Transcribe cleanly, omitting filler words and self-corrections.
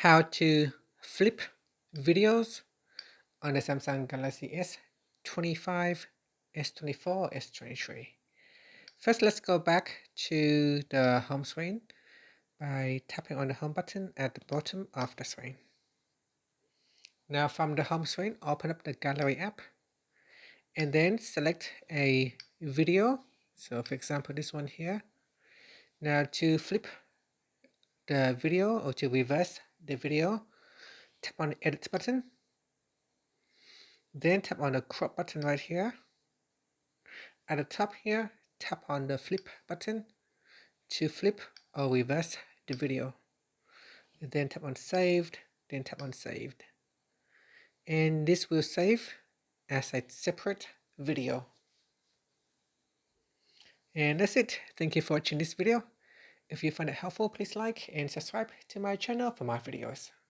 how to flip videos on the Samsung Galaxy S25, S24, S23. First, let's go back to the home screen by tapping on the home button at the bottom of the screen. Now from the home screen, open up the Gallery app and then select a video. So for example, this one here. Now to flip the video or to reverse the video, tap on the edit button. Then tap on the crop button right here. At the top here, tap on the flip button to flip or reverse the video. Then tap on saved, then tap on saved. And this will save as a separate video. And that's it. Thank you for watching this video. If you find it helpful, please like and subscribe to my channel for more videos.